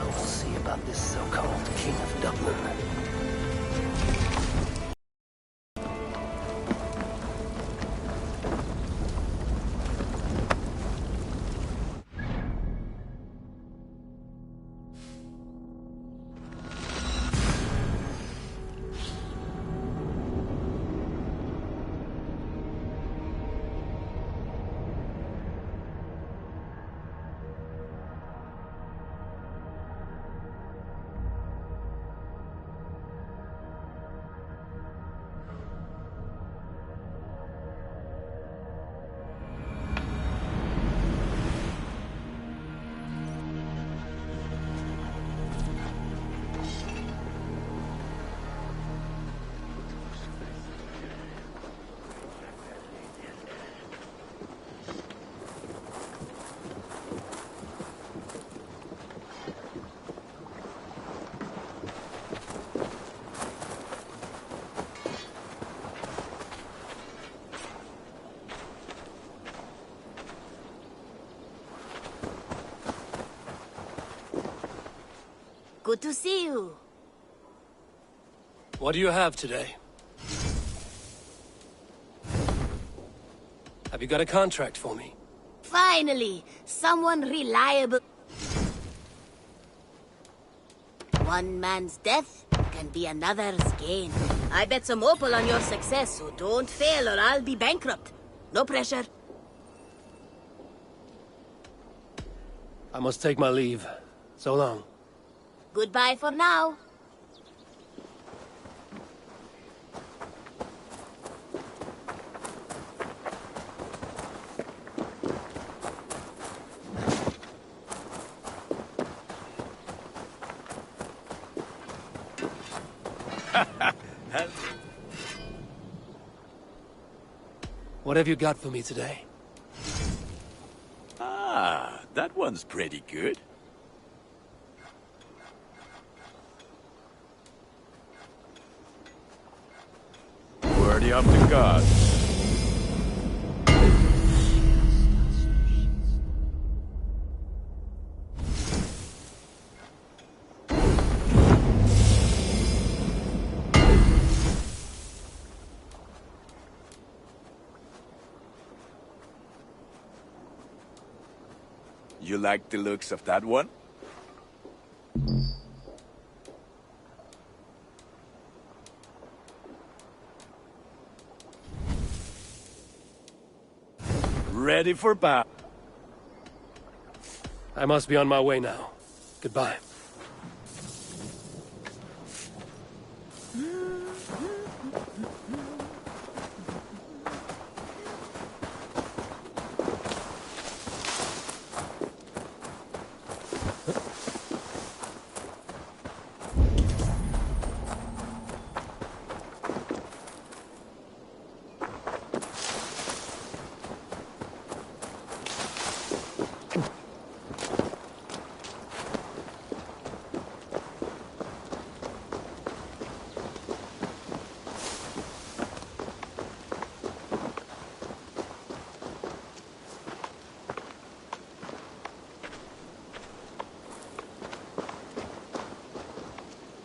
we'll see about this so-called King of Dublin. Good to see you. What do you have today? Have you got a contract for me? Finally, someone reliable. One man's death can be another's gain. I bet some opal on your success, so don't fail or I'll be bankrupt. No pressure. I must take my leave. So long. Goodbye for now. What have you got for me today? Ah, that one's pretty good. Worthy of the gods. You like the looks of that one? Ready for battle. I must be on my way now. Goodbye.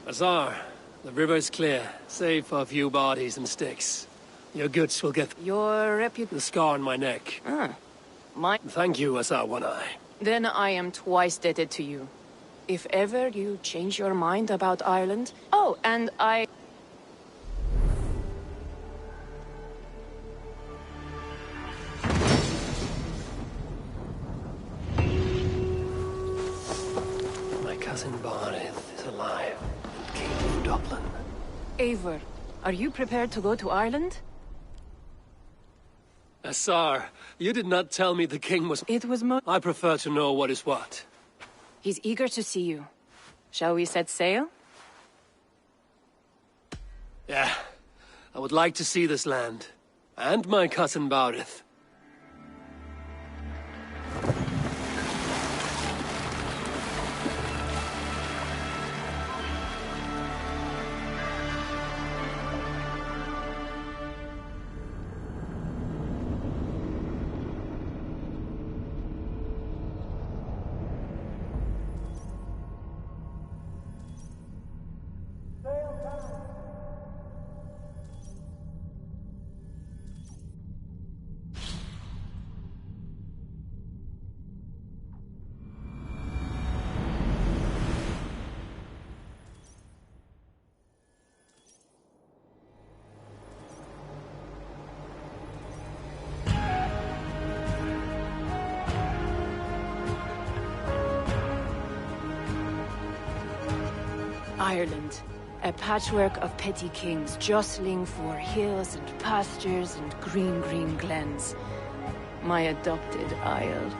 Azar, the river is clear, save for a few bodies and sticks. Your goods will get Your the scar on my neck. My... Thank you, Azar One-Eye. Then I am twice indebted to you. If ever you change your mind about Ireland... Oh, and I... My cousin Barith is alive. King of Dublin. Eivor, are you prepared to go to Ireland? Azar, you did not tell me the king was... It was I prefer to know what is what. He's eager to see you. Shall we set sail? Yeah, I would like to see this land. And my cousin Barith. Ireland. A patchwork of petty kings jostling for hills and pastures and green, green glens. My adopted isle.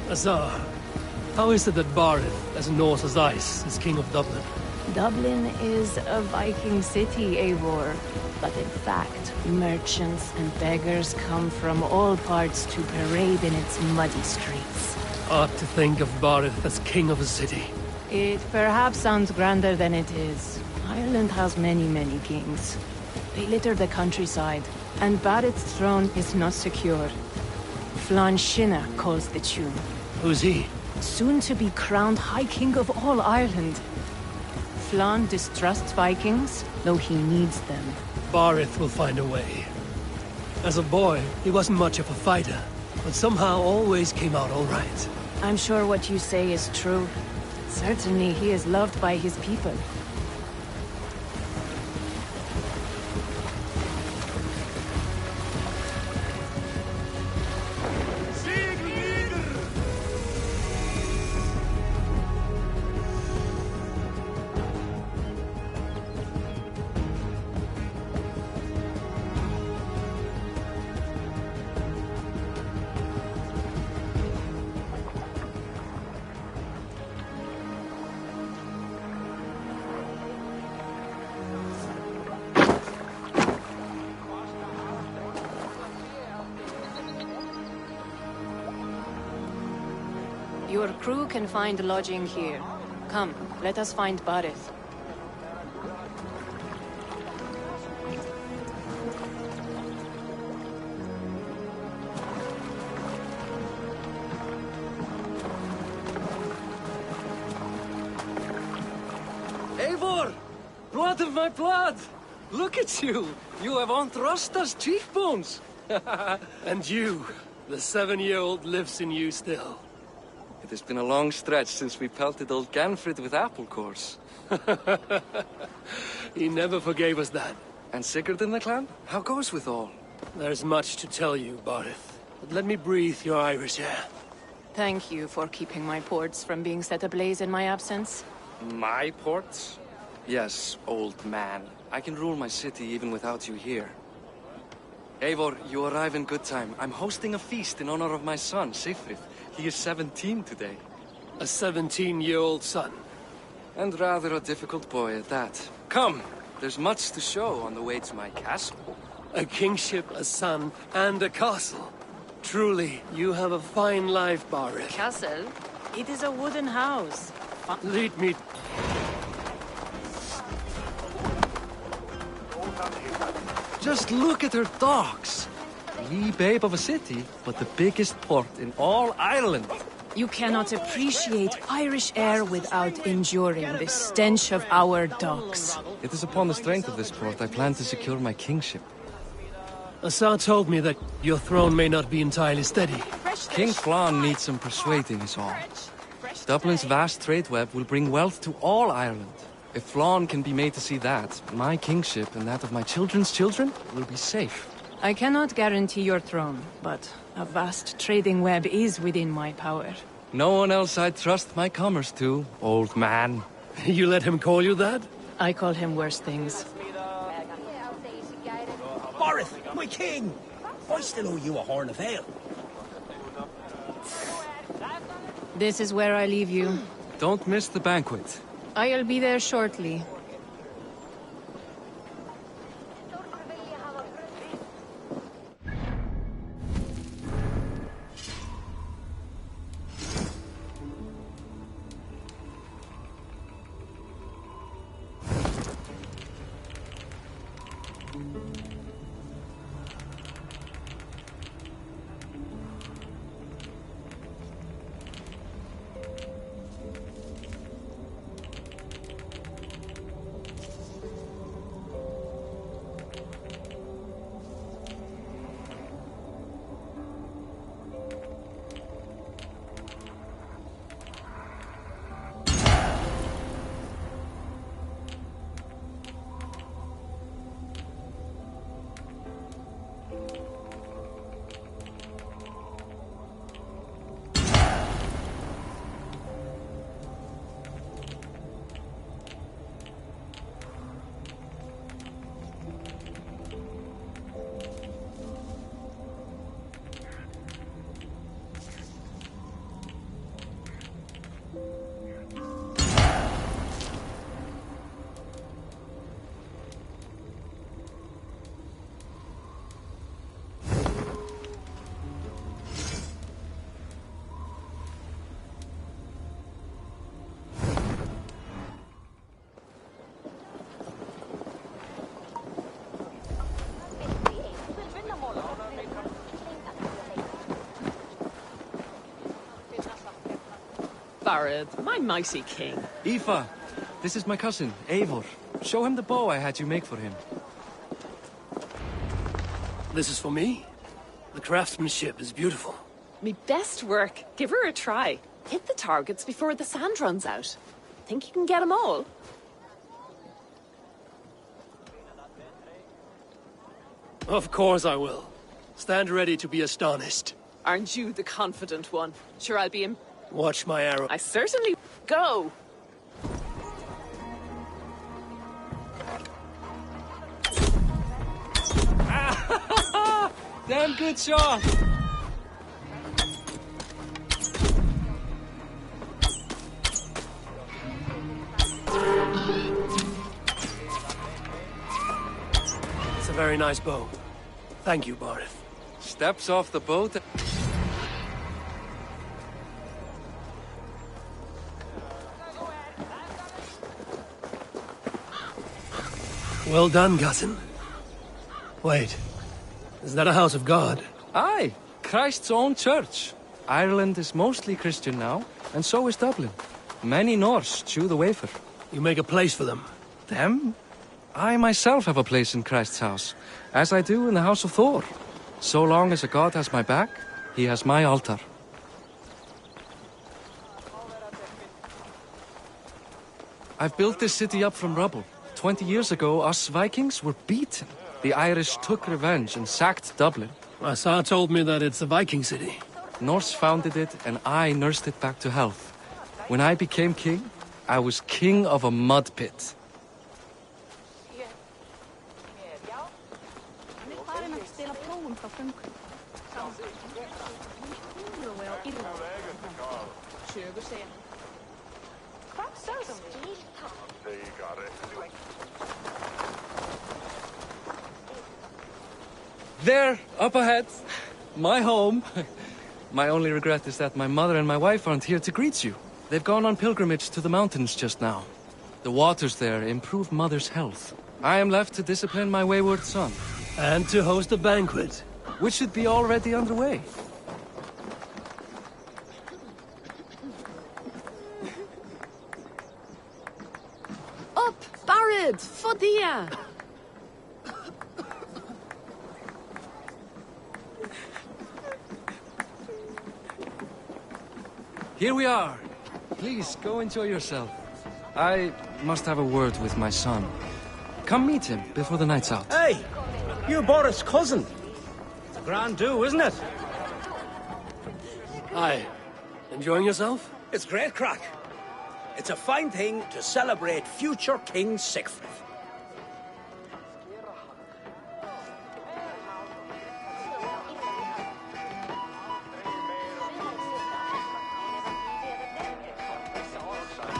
Azar, how is it that Barith, as Norse as ice, is king of Dublin? Dublin is a Viking city, Eivor. But in fact, merchants and beggars come from all parts to parade in its muddy streets. Odd to think of Barith as king of a city. It perhaps sounds grander than it is. Ireland has many, many kings. They litter the countryside, and Barith's throne is not secure. Flann Sinna calls the tune. Who's he? Soon to be crowned High King of all Ireland. Flann distrusts Vikings, though he needs them. Barith will find a way. As a boy, he wasn't much of a fighter, but somehow always came out all right. I'm sure what you say is true. Certainly he is loved by his people. Your crew can find lodging here. Come, let us find Barith. Eivor! Blood of my blood! Look at you! You have Anthrasta's cheekbones! And you, the 7-year-old lives in you still. It has been a long stretch since we pelted old Ganfrid with apple cores. He never forgave us that. And Sigurd in the clan? How goes with all? There's much to tell you, Barith, but let me breathe your Irish air. Thank you for keeping my ports from being set ablaze in my absence. My ports? Yes, old man. I can rule my city even without you here. Eivor, you arrive in good time. I'm hosting a feast in honor of my son, Sigfrid. He is 17 today. A 17-year-old son. And rather a difficult boy at that. Come, there's much to show on the way to my castle. A kingship, a son, and a castle. Truly, you have a fine life, Barith. Castle? It is a wooden house. Lead me. Just look at her docks. Wee babe of a city, but the biggest port in all Ireland. You cannot appreciate Irish air without enduring the stench of our docks. It is upon the strength of this port I plan to secure my kingship. Azar told me that your throne may not be entirely steady. King Flann needs some persuading is all. Dublin's vast trade web will bring wealth to all Ireland. If Flann can be made to see that, my kingship and that of my children's children will be safe. I cannot guarantee your throne, but a vast trading web is within my power. No one else I'd trust my commerce to, old man. You let him call you that? I call him worse things. Barith, my king! I still owe you a horn of ale. This is where I leave you. Don't miss the banquet. I'll be there shortly. Barad, my mighty king. Aoife, this is my cousin, Eivor. Show him the bow I had you make for him. This is for me? The craftsmanship is beautiful. Me best work. Give her a try. Hit the targets before the sand runs out. Think you can get them all? Of course I will. Stand ready to be astonished. Aren't you the confident one? Sure, I'll be in... Watch my arrow. I certainly... Go! Damn good shot! It's a very nice bow. Thank you, Barith. Steps off the boat. Well done, cousin. Wait. Is that a house of God? Aye, Christ's own church. Ireland is mostly Christian now, and so is Dublin. Many Norse chew the wafer. You make a place for them. Them? I myself have a place in Christ's house, as I do in the house of Thor. So long as a god has my back, he has my altar. I've built this city up from rubble. 20 years ago, us Vikings were beaten. The Irish took revenge and sacked Dublin. Assar told me that it's a Viking city. Norse founded it, and I nursed it back to health. When I became king, I was king of a mud pit. There, up ahead, my home. My only regret is that my mother and my wife aren't here to greet you. They've gone on pilgrimage to the mountains just now. The waters there improve mother's health. I am left to discipline my wayward son. And to host a banquet. Which should be already underway. Up, Barad! Fodia! Here we are. Please, go enjoy yourself. I must have a word with my son. Come meet him before the night's out. Hey! You're Boris' cousin. It's a grand do, isn't it? Aye. Enjoying yourself? It's great crack. It's a fine thing to celebrate future King Siegfried.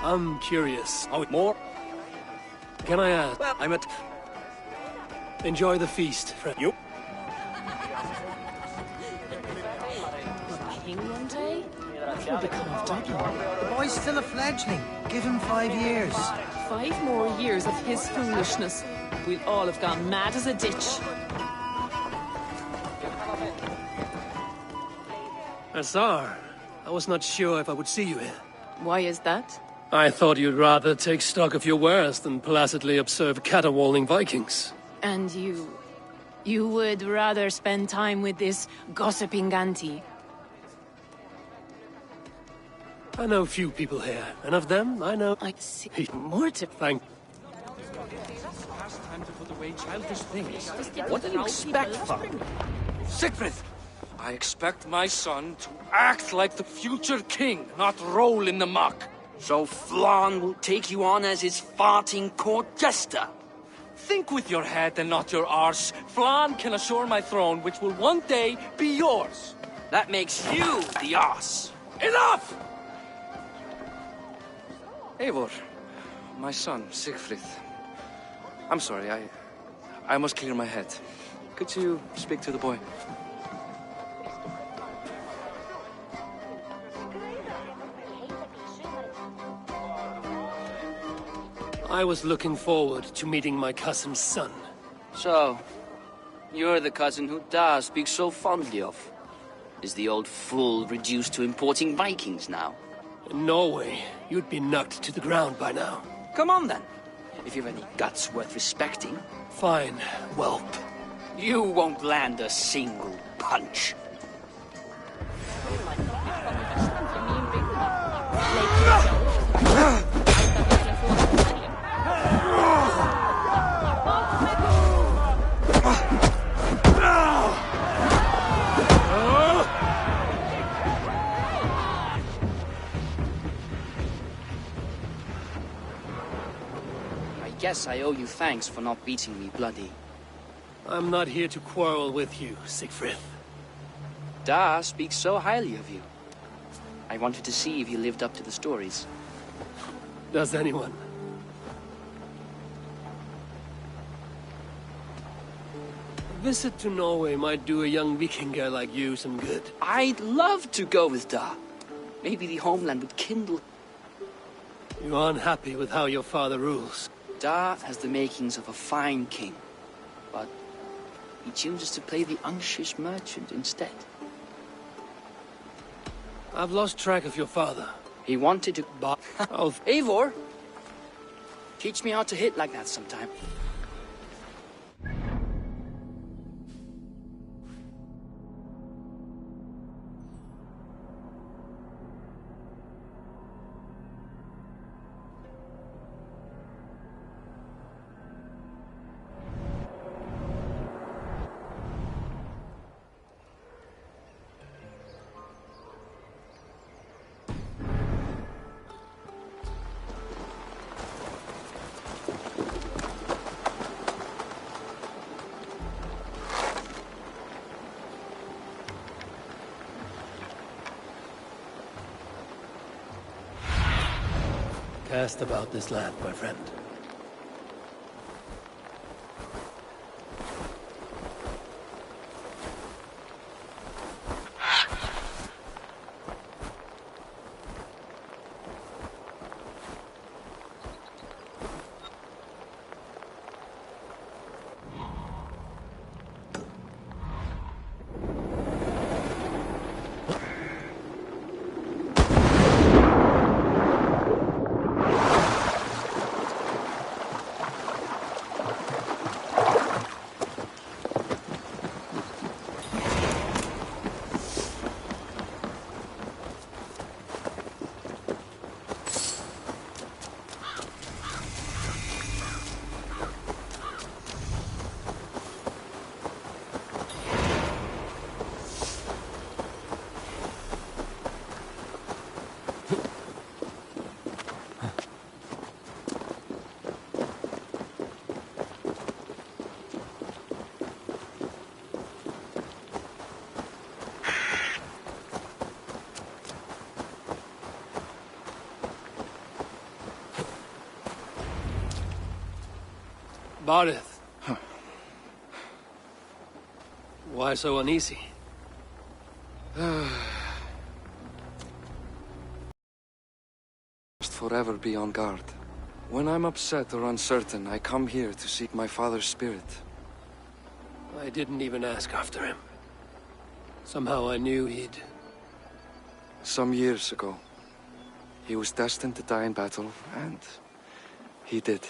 I'm curious. Oh, more? Can I ask? Well, I'm at... Enjoy the feast, friend. You? King one day? He'll become of Dublin. The boy's still a fledgling. Give him 5 years. 5 more years of his foolishness. We'll all have gone mad as a ditch. Assar, I was not sure if I would see you here. Why is that? I thought you'd rather take stock of your wares than placidly observe caterwauling Vikings. And you... You would rather spend time with this gossiping auntie? I know few people here, and of them, I know... I see. More to... Thank... Time to put away childish things. What do you expect from him? Siegfried! I expect my son to act like the future king, not roll in the muck. So Flann will take you on as his farting court jester? Think with your head and not your arse. Flann can assure my throne, which will one day be yours. That makes you the arse. Enough! Eivor, my son, Siegfried. I'm sorry, I must clear my head. Could you speak to the boy? I was looking forward to meeting my cousin's son. So, you're the cousin who Dar speaks so fondly of. Is the old fool reduced to importing Vikings now? In Norway, you'd be knocked to the ground by now. Come on then, if you've any guts worth respecting. Fine, whelp. You won't land a single punch. I guess I owe you thanks for not beating me bloody. I'm not here to quarrel with you, Siegfried. Da speaks so highly of you. I wanted to see if you lived up to the stories. Does anyone? A visit to Norway might do a young Vikinger like you some good. I'd love to go with Da. Maybe the homeland would kindle. You aren't happy with how your father rules. Da has the makings of a fine king, but he chooses to play the unctuous merchant instead. I've lost track of your father. He wanted to... Oh, Eivor! Teach me how to hit like that sometime. Cast about this land, my friend. Barith. Huh. Why so uneasy? Must forever be on guard. When I'm upset or uncertain, I come here to seek my father's spirit. I didn't even ask after him. Somehow I knew he'd... Some years ago, he was destined to die in battle, and he did.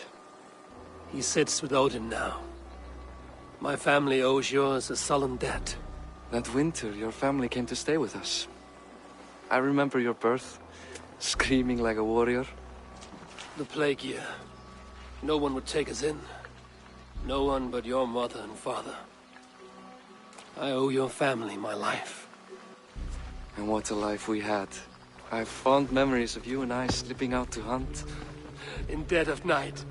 He sits with Odin now. My family owes yours a sullen debt. That winter, your family came to stay with us. I remember your birth, screaming like a warrior. The plague year. No one would take us in. No one but your mother and father. I owe your family my life. And what a life we had. I have fond memories of you and I slipping out to hunt. In dead of night.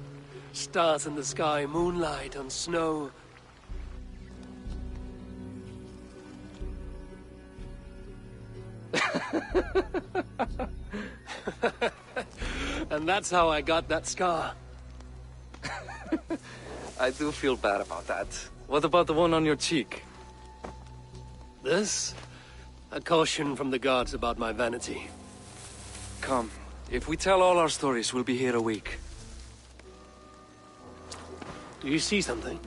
Stars in the sky, moonlight on snow. And that's how I got that scar. I do feel bad about that. What about the one on your cheek? This? A caution from the gods about my vanity. Come, if we tell all our stories, we'll be here a week. Do you see something?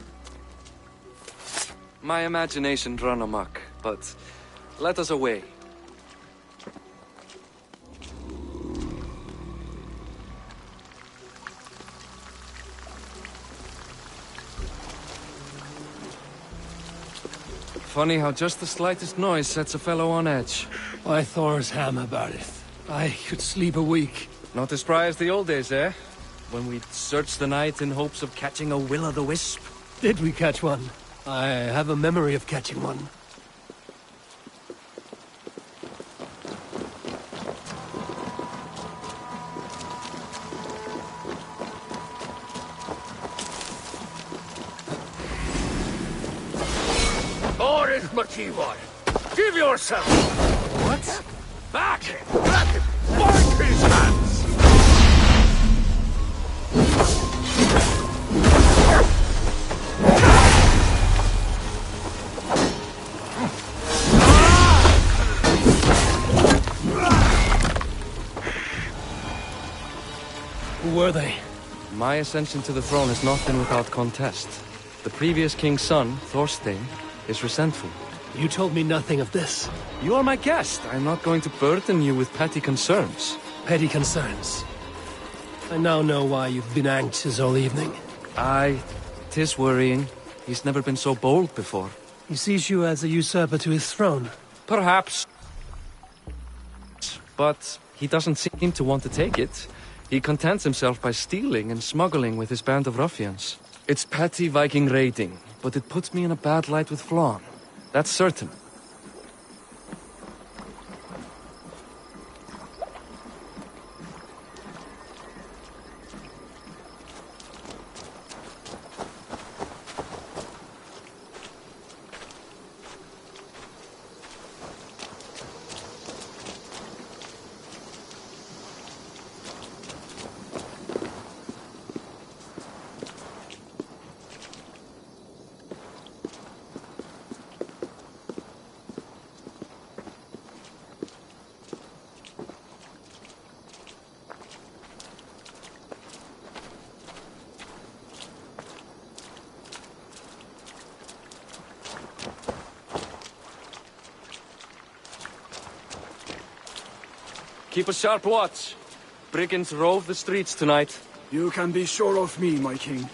My imagination run amok, but let us away. Funny how just the slightest noise sets a fellow on edge. Why Thor's hammer, Barith? I could sleep a week. Not as spry as the old days, eh? When we'd search the night in hopes of catching a will-o'-the-wisp. Did we catch one? I have a memory of catching one. Boris Mativor, give yourself! What? Back him! Grab him! Bind his hands! Who were they? My ascension to the throne has not been without contest. The previous king's son, Thorstein, is resentful. You told me nothing of this. You are my guest. I'm not going to burden you with petty concerns. Petty concerns. I now know why you've been anxious all evening. Aye, 'tis worrying. He's never been so bold before. He sees you as a usurper to his throne. Perhaps. But he doesn't seem to want to take it. He contents himself by stealing and smuggling with his band of ruffians. It's petty Viking raiding, but it puts me in a bad light with Flann. That's certain. Keep a sharp watch. Brigands rove the streets tonight. You can be sure of me, my king.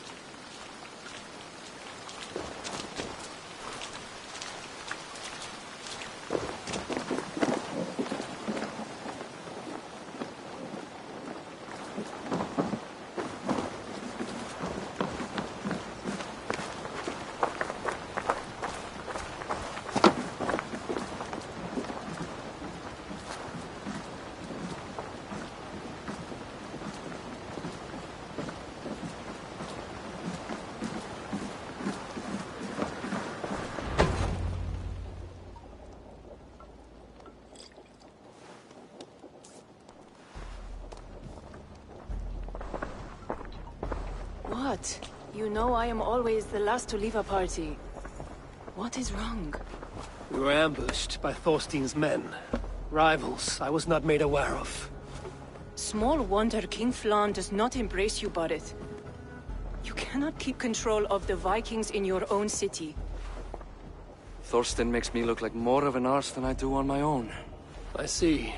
What? You know I am always the last to leave a party. What is wrong? We were ambushed by Thorstein's men. Rivals I was not made aware of. Small wonder King Flann does not embrace you, Barith. You cannot keep control of the Vikings in your own city. Thorstein makes me look like more of an arse than I do on my own. I see.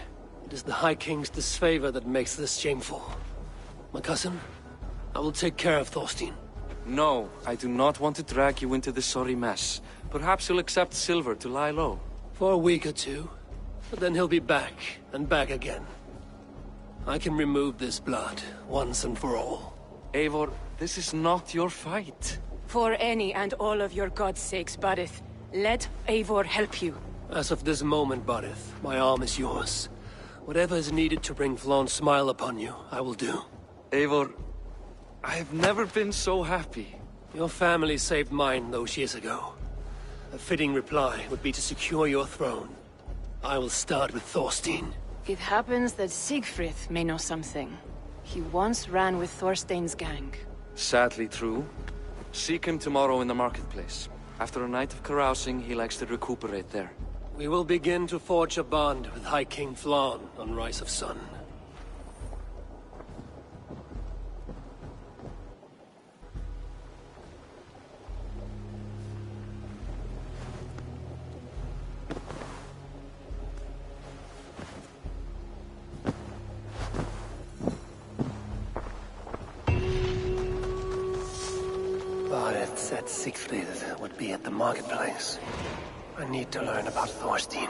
It is the High King's disfavor that makes this shameful. My cousin, I will take care of Thorstein. No, I do not want to drag you into this sorry mess. Perhaps you'll accept silver to lie low. For a week or two. But then he'll be back, and back again. I can remove this blood, once and for all. Eivor, this is not your fight. For any and all of your gods' sakes, Barith, let Eivor help you. As of this moment, Barith, my arm is yours. Whatever is needed to bring Flann's smile upon you, I will do. Eivor, I have never been so happy. Your family saved mine those years ago. A fitting reply would be to secure your throne. I will start with Thorstein. It happens that Siegfried may know something. He once ran with Thorstein's gang. Sadly true. Seek him tomorrow in the marketplace. After a night of carousing, he likes to recuperate there. We will begin to forge a bond with High King Flann on Rise of Sun. Barith said Siegfried would be at the marketplace. I need to learn about Thorstein.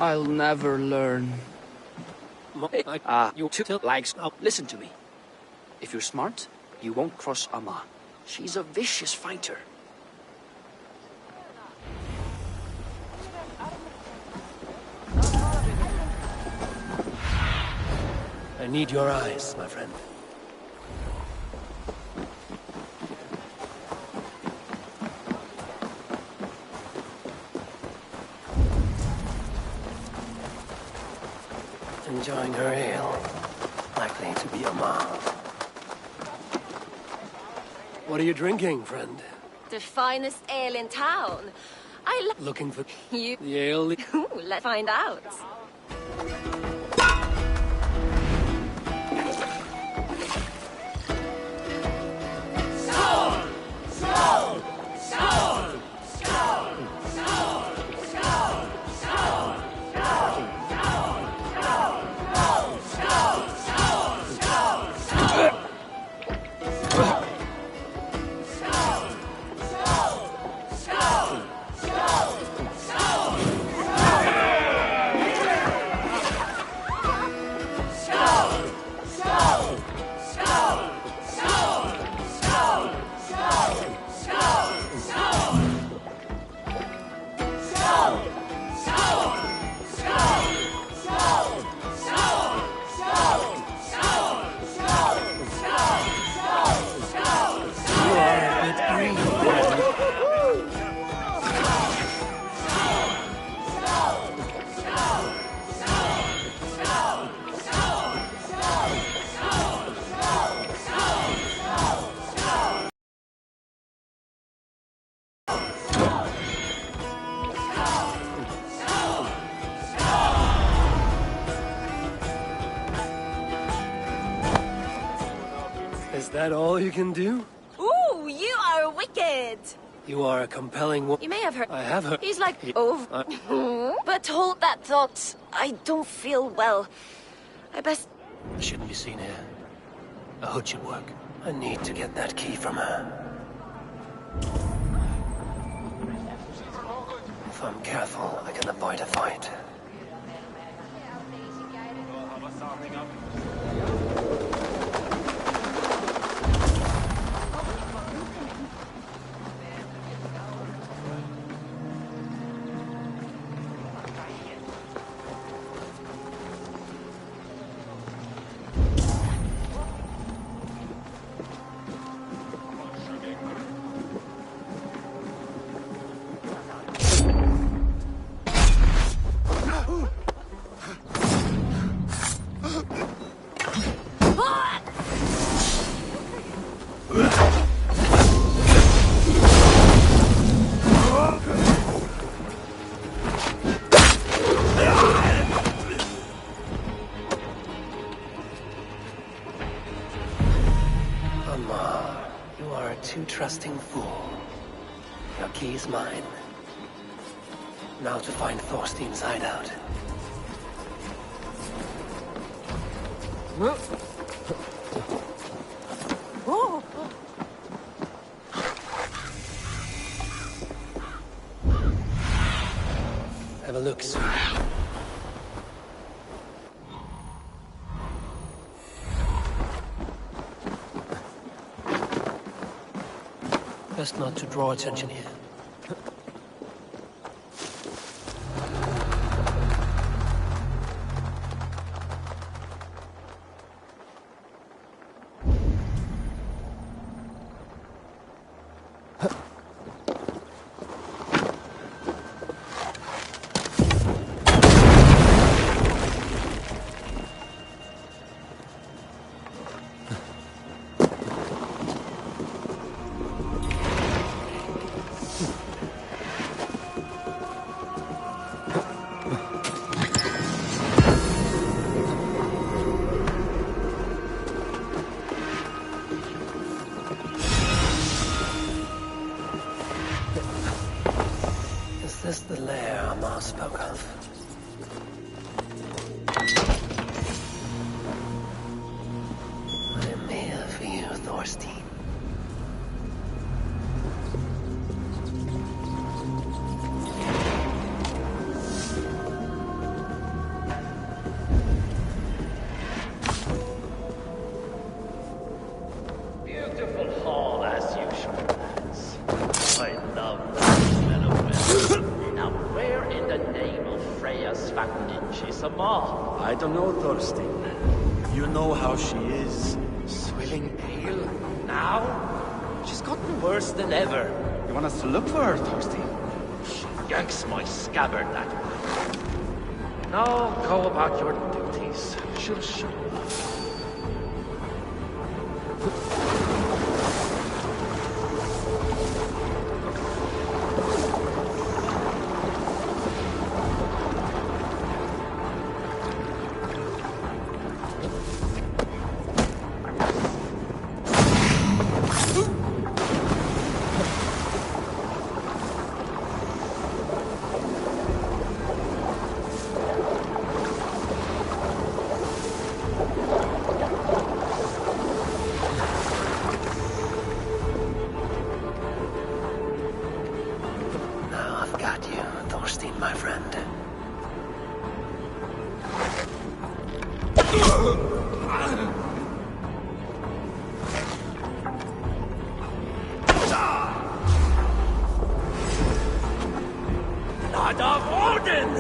I'll never learn. You two likes. Listen to me. If you're smart, you won't cross Amma. She's a vicious fighter. I need your eyes, my friend. Enjoying her ale. Likely to be a mom. What are you drinking, friend? The finest ale in town. Looking for you. The ale? Let's find out. Is that all you can do? Ooh, you are wicked. You are a compelling You may have heard. I have heard. He's like, but hold that thought. I don't feel well. I best. I shouldn't be seen here. A hood should work. I need to get that key from her. If I'm careful, I can avoid a fight. trusting fool. Your key is mine. Now to find Thorstein's hideout. Have a look, sir. Best not to draw attention here. Is this the lair Amar spoke of? I am here for you, Thorstein. Beautiful hall as usual, lads. I love that mellow weather. Now where in the name of Freya Svagnich is Amar? I don't know, Thorstein. You know how she is. Swilling pale? Now? She's gotten worse than ever. You want us to look for her, Thorstein? She yanks my scabbard that way. Now go about your duties. She'll show up. Now I've got you, Thorstein, my friend. Blood of Odin!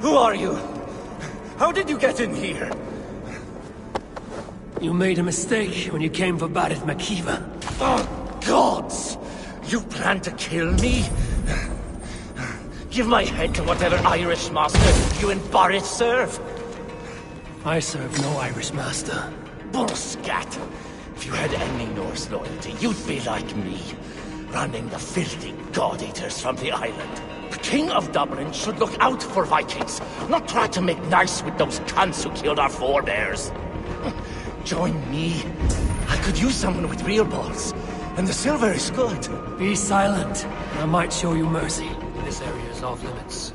Who are you? How did you get in here? You made a mistake when you came for Barit Makiva. Oh, gods! You plan to kill me? Give my head to whatever Irish master you and Barrett serve. I serve no Irish master. Bullscat! If you had any Norse loyalty, you'd be like me, running the filthy god-eaters from the island. The King of Dublin should look out for Vikings, not try to make nice with those cunts who killed our forebears. Join me. I could use someone with real balls, and the silver is good. Be silent, and I might show you mercy. This area is off limits.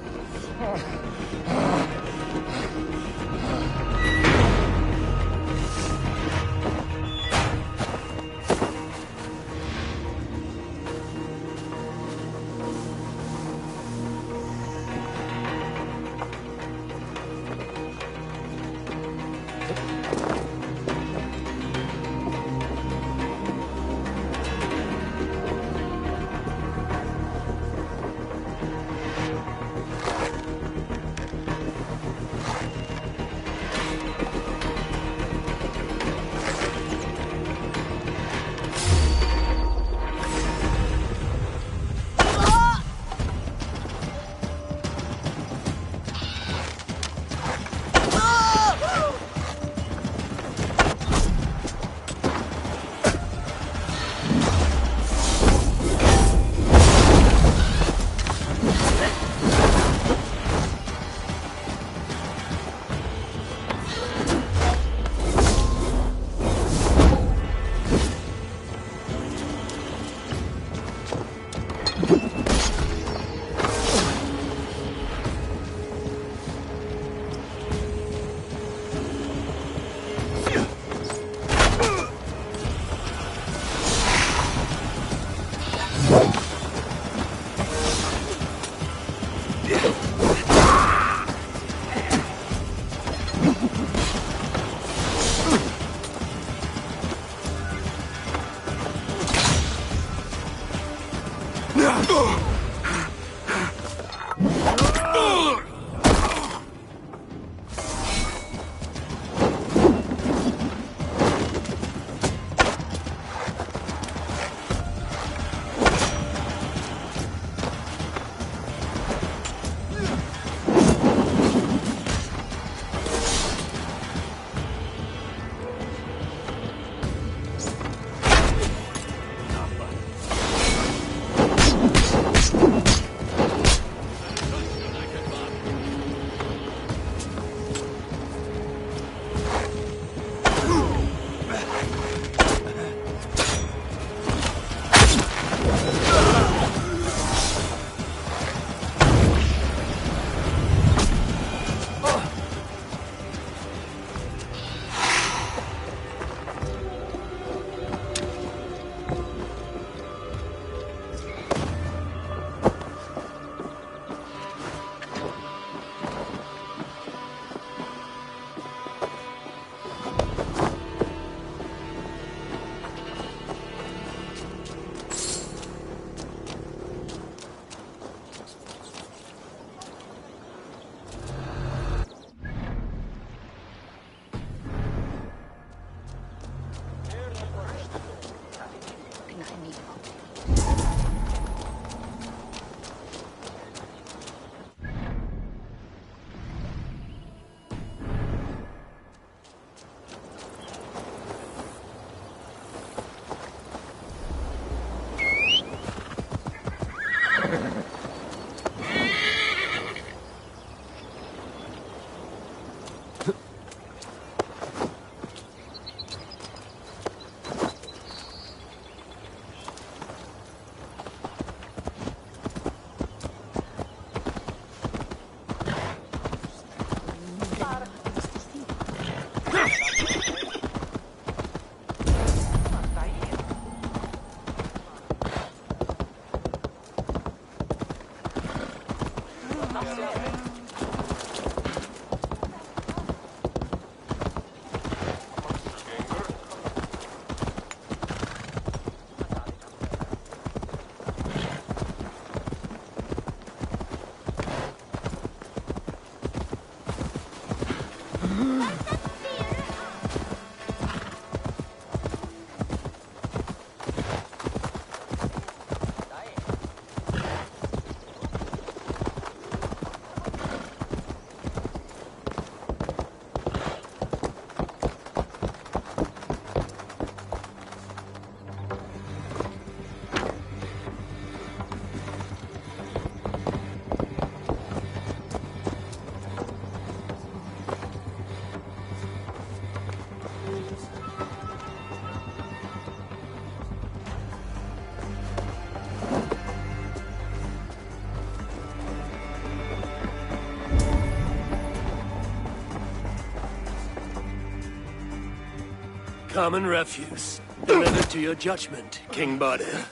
Common refuse. Delivered to your judgment, King Bardir.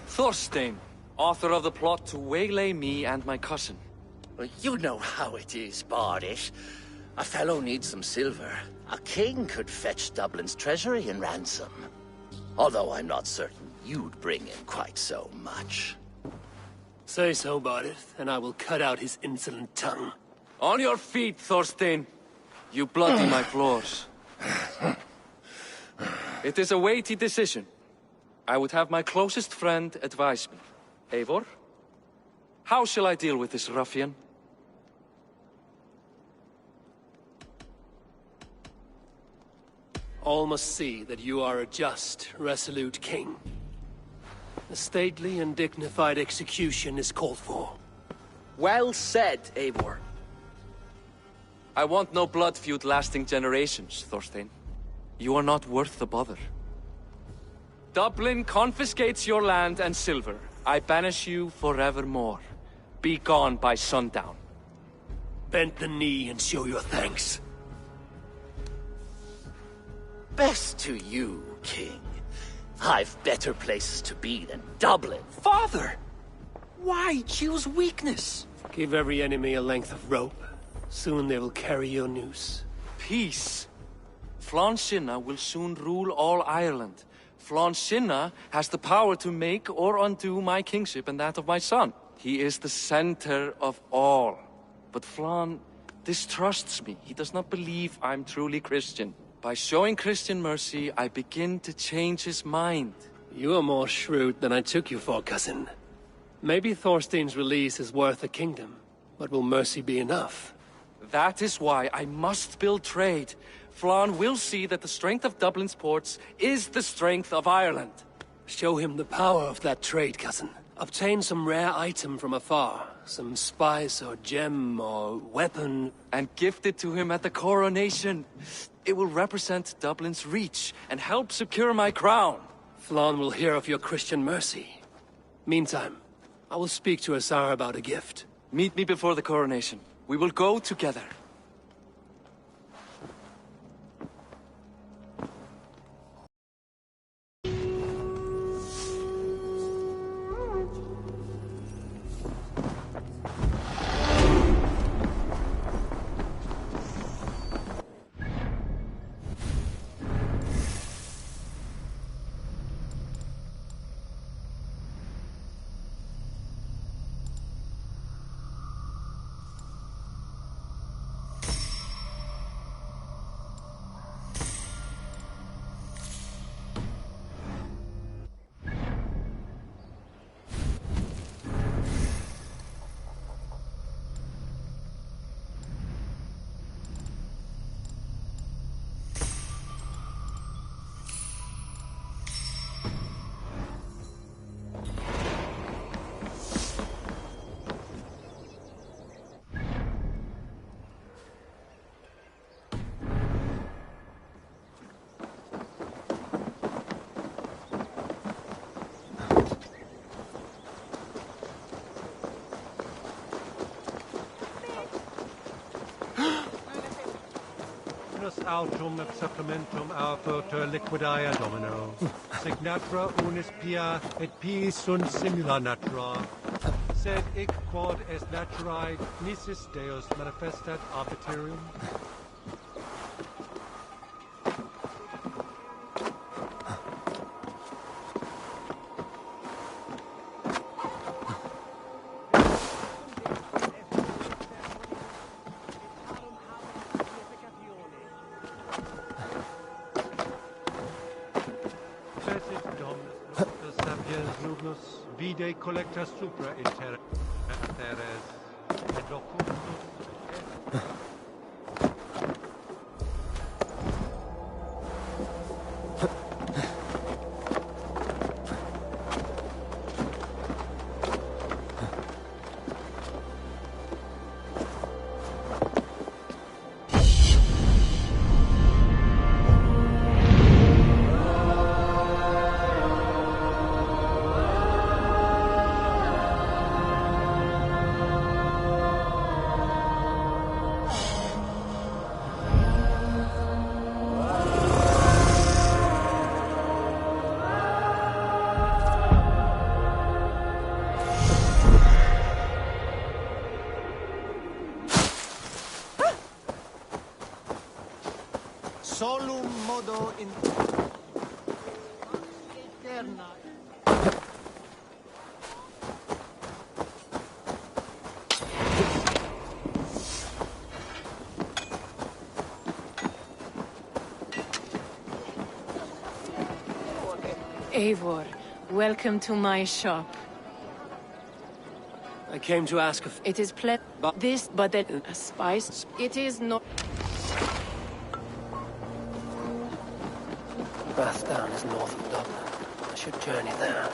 Thorstein, author of the plot to waylay me and my cousin. Well, you know how it is, Bardish. A fellow needs some silver. A king could fetch Dublin's treasury in ransom. Although I'm not certain you'd bring in quite so much. Say so, Bardir, and I will cut out his insolent tongue. On your feet, Thorstein. You bloody my floors. It is a weighty decision. I would have my closest friend advise me. Eivor, how shall I deal with this ruffian? All must see that you are a just, resolute king. A stately and dignified execution is called for. Well said, Eivor. I want no blood feud lasting generations, Thorstein. You are not worth the bother. Dublin confiscates your land and silver. I banish you forevermore. Be gone by sundown. Bend the knee and show your thanks. Best to you, King. I've better places to be than Dublin. Father! Why choose weakness? Give every enemy a length of rope. Soon they will carry your noose. Peace. Flann Sinna will soon rule all Ireland. Flann Sinna has the power to make or undo my kingship and that of my son. He is the center of all. But Flann distrusts me. He does not believe I'm truly Christian. By showing Christian mercy, I begin to change his mind. You are more shrewd than I took you for, cousin. Maybe Thorstein's release is worth a kingdom, but will mercy be enough? That is why I must build trade. Flann will see that the strength of Dublin's ports is the strength of Ireland. Show him the power of that trade, cousin. Obtain some rare item from afar. Some spice or gem or weapon. And gift it to him at the coronation. It will represent Dublin's reach and help secure my crown. Flann will hear of your Christian mercy. Meantime, I will speak to Asar about a gift. Meet me before the coronation. We will go together. Autum et supplementum autor liquidae domino. Signatra unis pia et pis sunt simula natura. Sed ic quod est naturae nisis Deus manifestat arbitrium. Vide collecta supra inter teres et docundus solum modo in... Eivor, welcome to my shop. I came to ask if... It is but a spice. It is not... Rathdown is north of Dublin. I should journey there.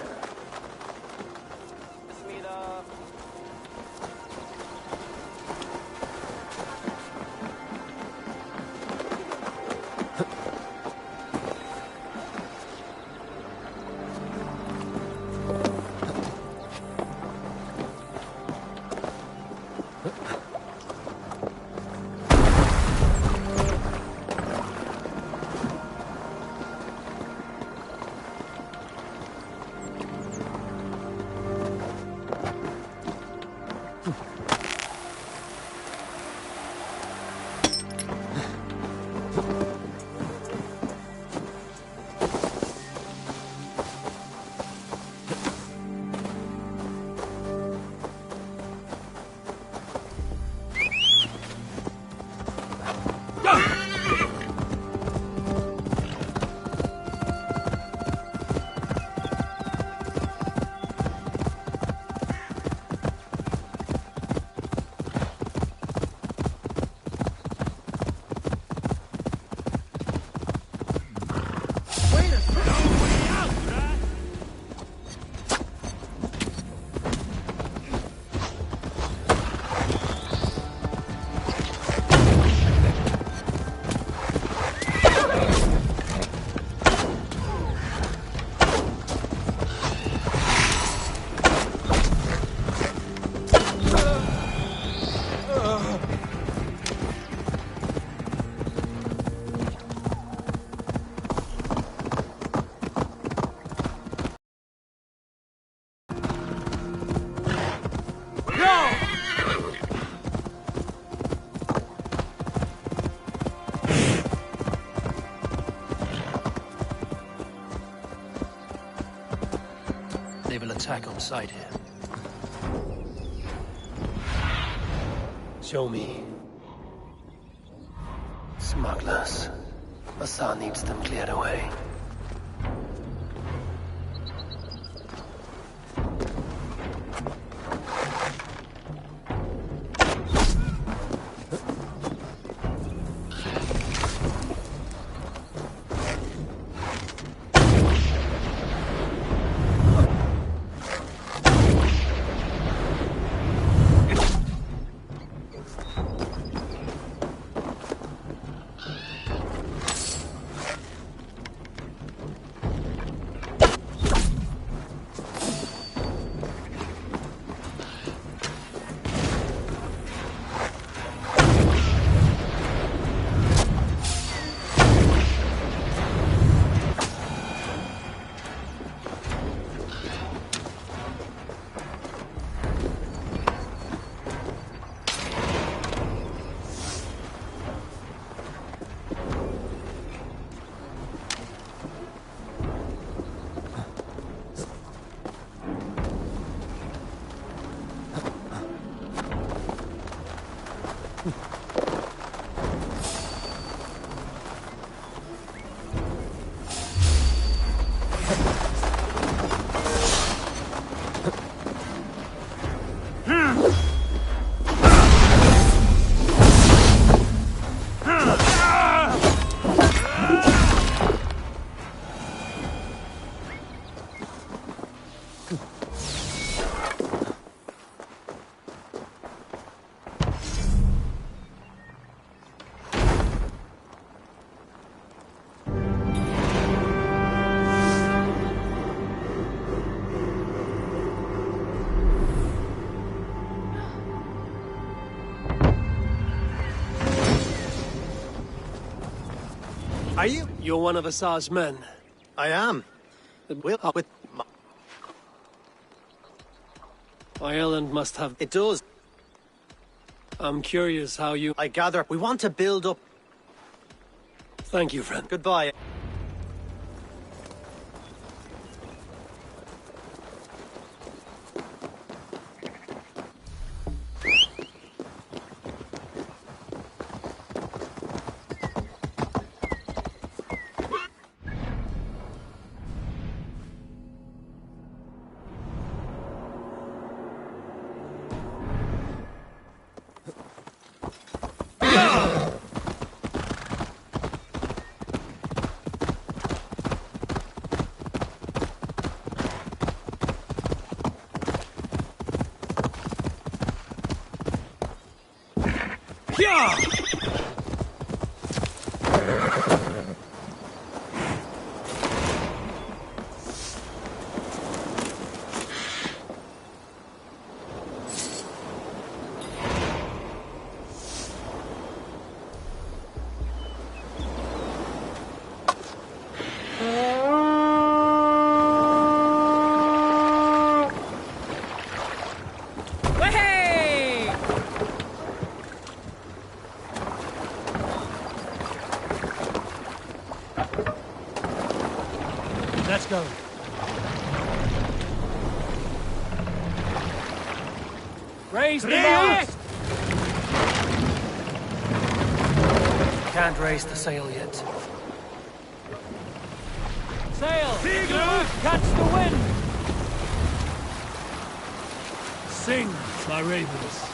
They will attack on sight here. Show me. Smugglers. Assar needs them cleared away. Are you? You're one of Assar's men. I am. With Ireland must have... It does. I'm curious how you... I gather we want to build up Thank you, friend. Goodbye. Let's go. Raise the mast! Can't raise the sail yet. Sail! Catch the wind! Sing, my ravens.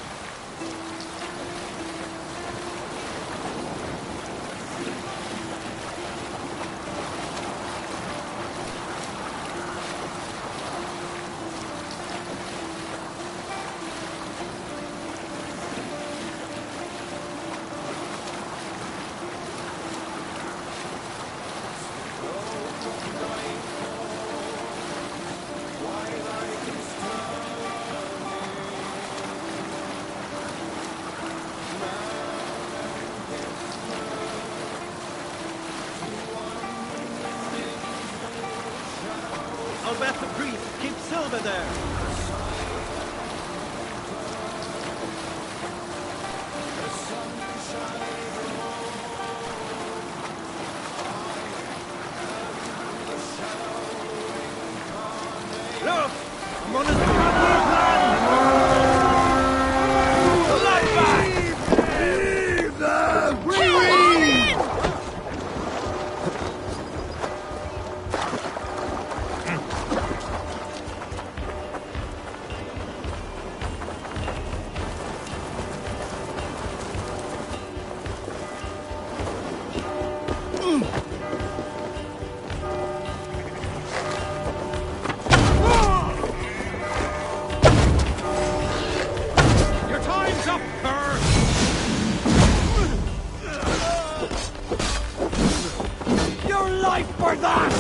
I'll bet the priest keeps silver there. Look! I'm on his Leave them! Your time's up, Cur! Your life for that!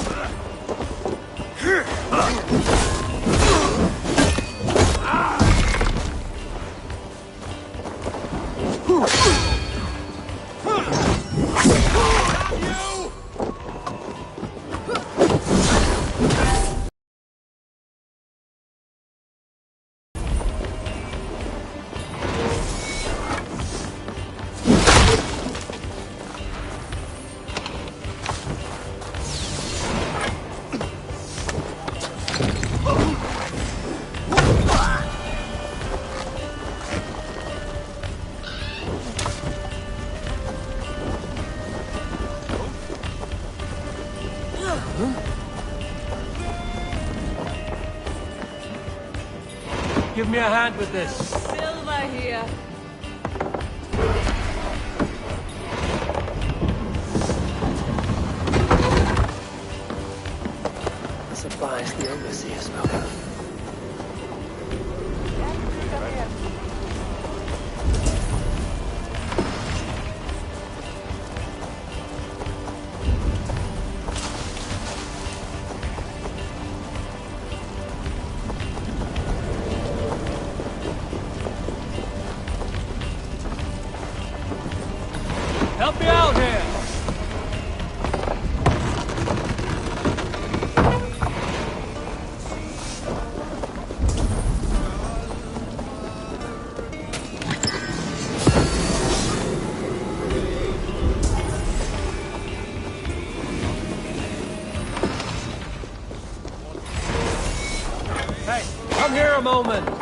Give me a hand with this. Silver here. The supplies the overseer spoke of. Help me out here! yeoman.